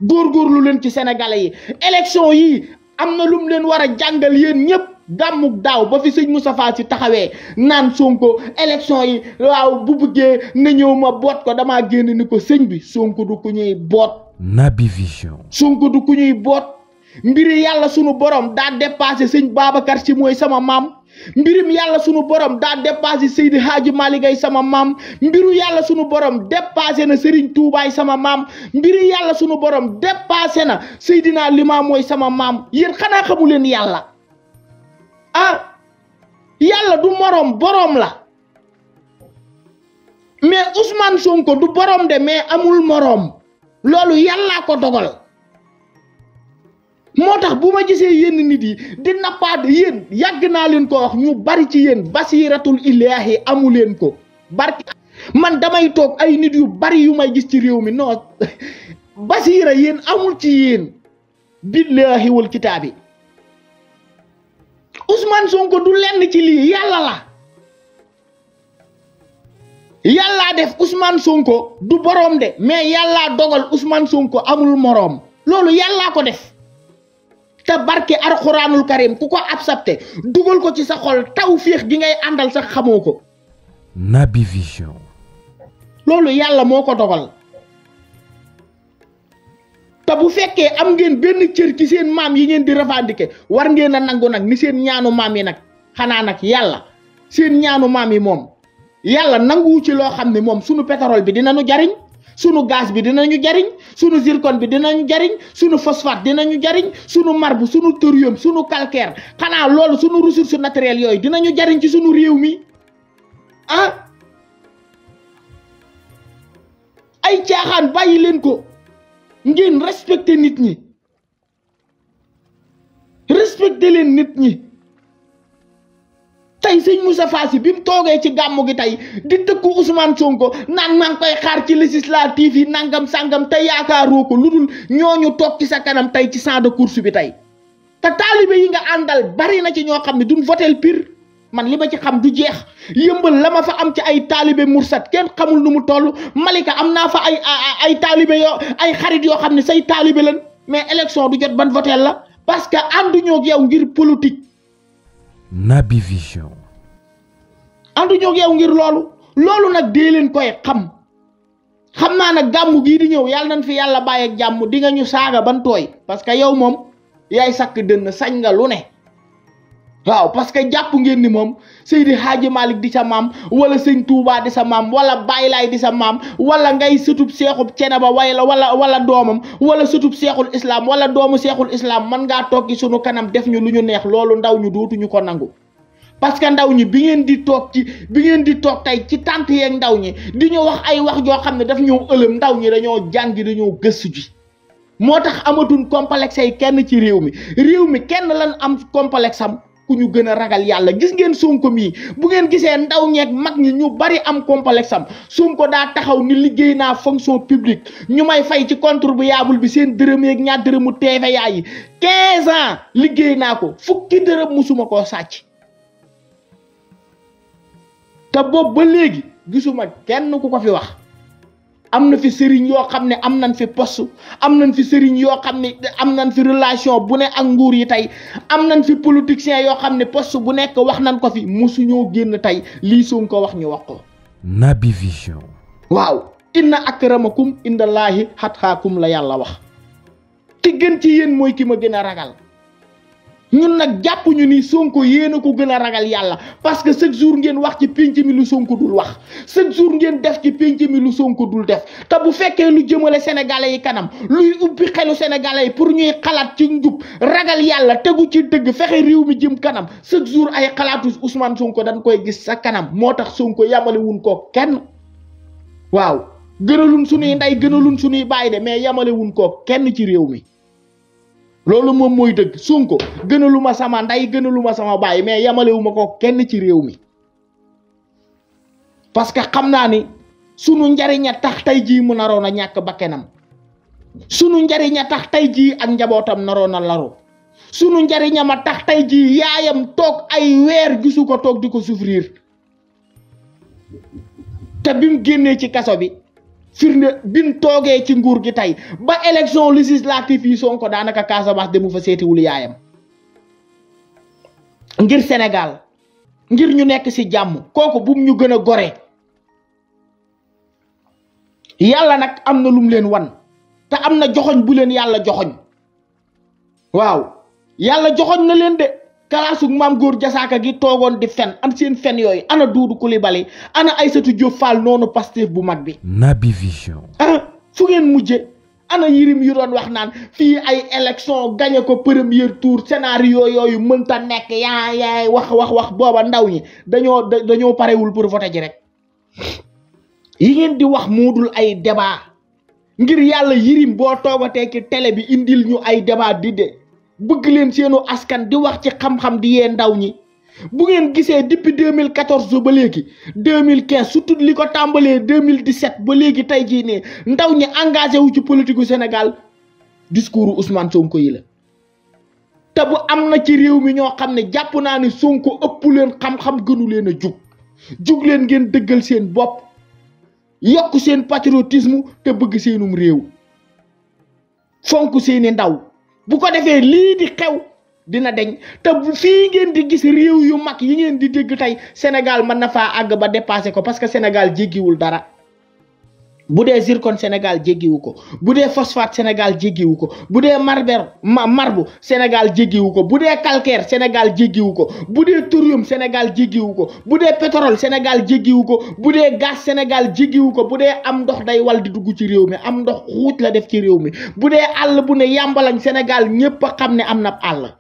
góorgóorlu leen ci sénégalais yi élection yi am na lum leen war a jàngal yéen ñëpp gàmmuk daaw ba fi sëñ Moustapha Sy taxawee naan Sonko élection yi waaw bu bëggee na ñëw ma boot ko damaa génn ni ko sëñ bi Sonko du ku ñuy boot. Naby Vision. Sonko du ku ñuy boot mbiri yàlla sunu borom daa dépassé sëñ Babacar Sy mooy sama maam mbirum yàlla sunu borom daa dépassé Seydi Hadji Malick Gaye sama maam mbiru yàlla sunu borom dépassé na Serigne Touba sama maam mbiru yàlla sunu borom dépassé na Seydina Limam mooy sama maam yéen xanaa xamu leen yàlla ah yàlla du morom borom la mais Ousmane Sonko du borom de mais amul morom loolu yàllaa ko dogal. moo tax bu ma gisee yenn nit yi di nappaat yéen yàgg naa leen ko wax ñu bari ci yéen basiratul ilaahi amu leen ko barki man damay toog ay nit yu bari yu may gis ci réew mi non basira yéen amul ci yéen billaahi wal kitaabi Ousmane Sonko du lenn ci lii yàlla la yàllaa def Ousmane Sonko du boroom de mais yàllaa dogal Ousmane Sonko amul moroom loolu yàllaa ko def te barke alxuraanul karim ku ko accepté dugal ko ci sa xol tawfiix gi ngay àndal sax xamoo ko. Naby Vision. loolu yàlla moo ko dogal te bu fekkee am ngeen benn cër ci seen maam yi ngeen di revendiquer war ngeen a nangu nag ni seen ñaanu maam yi nag xanaa nag yàlla seen ñaanu maam yi moom yàlla nanguwu ci loo xam ne moom sunu pétrole bi dinañu jariñ sunu gaz bi dinañu jariñ sunu zircon bi dinañu jariñ sunu phosphate dinañu jariñ sunu marbre sunu thorium sunu calcaire xanaa loolu sunu ressources naturelles yooyu dinañu jariñ ci sunu réew mi ah ay caaxaan bàyyi leen ko ngeen respecté nit ñi respecté leen nit ñi tey sëñ Moustapha Sy bi mu toogee ci gàmmu gi tey di tëkku Ousmane Sonko naan maa ngi koy xaar ci législative yi nangam sangam te yaakaaroo ko lu dul ñooñu toog ci sa kanam tey ci champ de course bi tey te taalibe yi nga àndal bari na ci ñoo xam ne duñ votel pire man li ma ci xam du jeex yëmbal la ma fa am ci ay taalibe mursat kenn xamul nu mu toll Malika am naa fa ay taalibe yoo ay xarit yoo xam ne say taalibe lan mais élection du jot ban votel la parce que ànduñoo ak yow ngir politique. Naby Vision. ànduñoo ak yow ngir loolu nag dee leen koy xam naa nag gàmmu gii di ñëw yàlla nañ fi yàlla bàyyi ak jàmm di nga ñu saaga ban tooy parce que yow moom yaay sakk dënn sañ nga lu ne waaw parce que jàpp ngeen ni moom Seydi Hadji Malick di sa maam wala sëñ Touba di sa maam wala Baye Laay di sa maam wala ngay sëtub seexub Ceneba wala doomam wala sëtub seexul islam wala doomu seexul islam man ngaa toog ci sunu kanam def ñu lu ñu neex loolu ndaw ñu dootuñu ko nangu. parce que ndaw ñi bi ngeen di toog tey ci tànt yeeg ndaw ñi di ñu wax ay wax joo xam ne daf ñoo ëlëm ndaw ñi dañoo jàngi dañoo gëstu ji moo tax amatuñ complexe yi kenn ci réew mi kenn lan am complexe am ku ñu gën a ragal yàlla gis ngeen Sonko mii bu ngeen gisee ndaw ñeeg mag ñi ñu bari am complexe am Sonko daa taxaw ni liggéey naa fonction publique ñu may fay ci contribuable bi seen dërëm yeeg ñaar dërëmu TVA yi 15 ans liggéey naa ko fukki dërëm musuma koo sàcc te boobu ba léegi gisuma kenn ku ko fi wax am na fi sëriñ yoo xam ne am nañ fi poste am nañ fi sëriñ yoo xam ne am nañ fi relation bu ne ak nguur yi tey am nañ fi politiciens yoo xam ne poste bu nekk wax nañ ko fi musuñoo génn tey lii Sonko wax ñu wax ko. Naby Vision. waaw inna akramakum indallaahi atqaakum la yàlla wax ki gën ci yéen mooy ki ma gën a ragal ñun nag jàpp ñu ni Sonko yéen a ko gën a ragal yàlla parce que chaque jour ngeen wax ci pénc mi lu Sonko dul wax chaque jour ngeen def ci pénc mi lu Sonko dul def te bu fekkee lu jëmale sénégalais yi kanam luy ubbi xelu sénégalais yi pour ñuy xalaat ci njub ragal yàlla tegu ci dëgg fexe réew mi jëm kanam chaque jour ay xalaatu Ousmane Sonko dañ koy gis sa kanam moo tax Sonko yamale wuñ ko kenn waaw gënaluñ suñuy ndey gënaluñ suñuy baay de mais yamale wuñ ko kenn ci réew mi. loolu moom mooy dëgg Sonko gënaluma sama nday gënaluma sama baay mais yamalewuma ko kenn ci réew mi parce que xam naa ni sunu njariñ a tax tey jii mu naroon a ñàkk bakkenam sunu njariñ a tax tey jii ak njabootam naroon a laru sunu njariñam a tax tey jii yaayam toog ay weer gisu ko toog di ko souffrir te bi mu génnee ci kaso bi firnde bin toogee ci nguur gi tey ba élection législative yi Sonko daanaka Casamance demu fa seetiwul yaayam ngir Sénégal ngir ñu nekk ci jàmm kooku bum ñu gën a gore yàlla nag am na lum leen wan te am na joxoñ bu leen yàlla joxoñ waaw yàlla joxoñ na leen de kalaasu maam góor jasaaka gi toogoon di fen am seen fen yooyu ana Doudou Coulibaly ana Aïssatou Diop Fall noonu Pastef bu mag bi Naby Vision fu ngeen mujje ana Yirim yu doon wax naan fii ay élection gagné ko premier tour scénario yooyu mënta nekk yaay wax booba ndaw ñi dañoo parewul pour voter ji rek yi ngeen di wax moodul ay débat ngir yàlla Yirim boo toogatee ci télé bi indil ñu ay débat di de bëgg leen seenu askan di wax ci xam-xam di yee ndaw ñi bu ngeen gisee depuis 2014 ba léegi 2015 surtout li ko tàmbalee 2017 ba léegi tey jii ne ndaw ñi engagé wu ci politique gu Sénégal discours Ousmane Sonko yi la te bu am na ci réew mi ñoo xam ne jàpp naa ne Sonko ëpp leen xam-xam gënu leen a jug leen ngeen dëggal seen bopp yokk seen patriotisme te bëgg seenum réew fonk seeni ndaw bu ko defee lii di xew dina deñ te fii ngeen di gis réew yu mag yi ngeen di dégg tey Sénégal mën na faa àgg ba dépassé ko parce que Sénégal jéggiwul dara bu dee zircon Sénégal jéggiwu ko bu dee phosphate Sénégal jéggiwu ko bu dee marbre Sénégal jéggiwu ko bu dee calcaire Sénégal jéggiwu ko bu dee thorium Sénégal jéggiwu ko bu dee pétrole Sénégal jéggiwu ko bu dee gaz Sénégal jéggiwu ko bu dee am ndox day wal di dugg ci réew mi am ndox xuuj la def ci réew mi bu dee àll bu ne yàmbalañ Sénégal ñépp a xam ne am na àll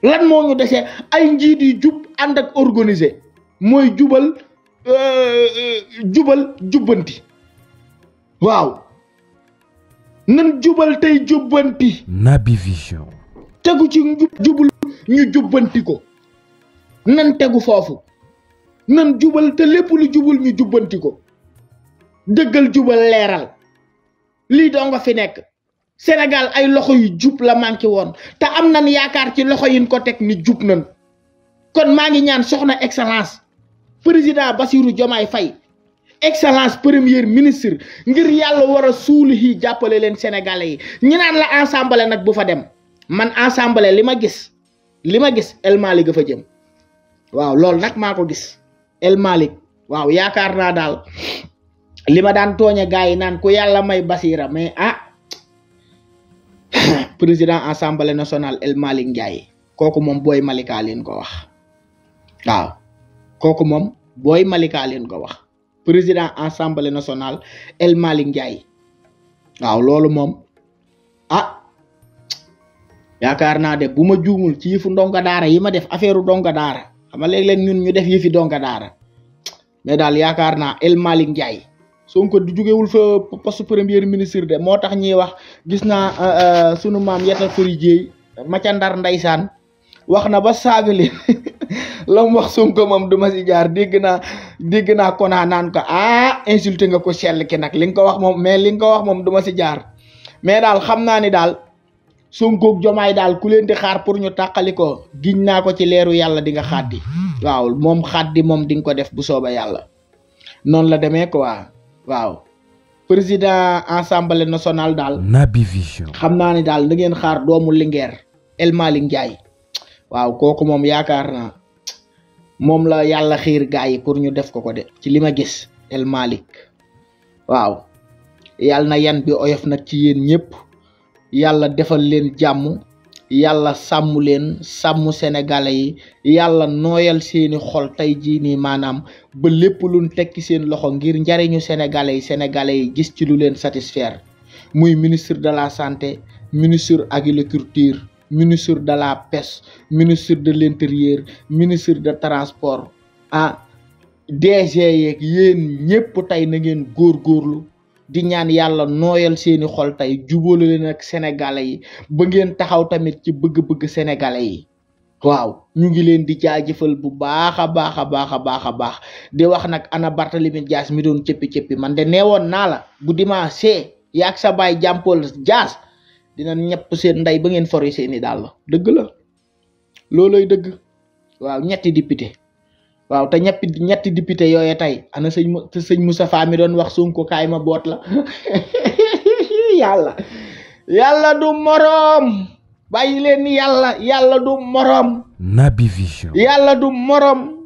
lan moo ñu desee ay njiit yu jub ànd ak organisé mooy jubal jubbanti waaw nan jubal tey jubbanti Naby Vision tegu ci jubul ñu jubbanti ko nan tegu foofu nan jubal te lépp lu jubul ñu jubbanti ko dëggal jubal leeral lii doo nga fi nekk Sénégal ay loxo yu jub la manqué woon te am nan yaakaar ci loxo yin ko teg ni jub nan kon maa ngi ñaan soxna excellence président Bassirou Diomaye Faye excellence premier ministre ngir yàlla war a suuli jàppale leen sénégalais yi ñi naan la ensemble nag bu fa dem man ensemble li ma gis El Malick fa jëm waaw loolu nag maa ko gis El Malick waaw yaakaar naa daal li ma daan tooñe gars yi naan ku yàlla may basira mais président assemblée nationale El Malick Ndiaye kooku moom booy Malika leen ko wax waaw kooku moom booy Malika leen ko wax président assemblée nationale El Malick Ndiaye waaw loolu moom yaakaar naa de bu ma juumul ci yëfu ndonga daara yi ma def affaire ndonga daara xam nga léeg-léeg ñun ñu def yëfi ndonga daara mais daal yaakaar naa El Malick Ndiaye Sonko di jógewul fa poste premier ministre de moo tax ñuy wax gis naa sunu maam Yatta Fari Dieye ma ca Ndar ndeysaan wax na ba saaga leen la mu wax Sonko moom duma si jaar dégg naa Kona naan ko insulté nga ko sell ki nag li nga ko wax moom mais li nga ko wax moom duma si jaar mais daal xam naa ni daal Sonko ak Jomaay daal ku leen di xaar pour ñu tàqali ko giñ naa ko ci leeru yàlla di nga xaddi waaw moom xaddi moom di nga ko def bu sooba yàlla noonu la demee quoi waaw président assemblée nationale daal Naby Vision xam naa ni daal da ngeen xaar doomu Linguère El Malick Ndiaye waaw kooku moom yaakaar naa moom la yàlla xiir gaa yi pour ñu def ko de ci li ma gis El Malick waaw yàlla na yan bi oyof nag ci yéen ñëpp yàlla defal leen jàmm yàlla sàmm leen sàmm sénégalais yi yàlla nooyal seeni xol tey jii nii maanaam ba lépp luñ tekki seen loxo ngir njariñu sénégalais yi gis ci lu leen satisfaire muy ministre de la santé ministre agriculture ministre de la pêche ministre de l'intérieur ministre de transport DG yeeg yéen ñëpp tey na ngeen góorgóorlu di ñaan yàlla nooyal seeni xol tey jubóole leen ak sénégalais yi ba ngeen taxaw tamit ci bëgg-bëgg sénégalais yi waaw ñu ngi leen di jaajëfal bu baax a baax di wax nag ana Barthélémy Dias mi doon cëppi man de neewoon naa la bu dimanche yaag sa baay Jean-Paul Dias dina ñepp seen ndey ba ngeen fori seeni daal dëgg la looloy dëgg waaw ñetti député waaw te ñetti député yooye tey ana sëñ Moustapha mi doon wax Sonko kaay ma boot la yàlla du moroom bàyyi leen yàlla du moroom Naby Vision yàlla du moroom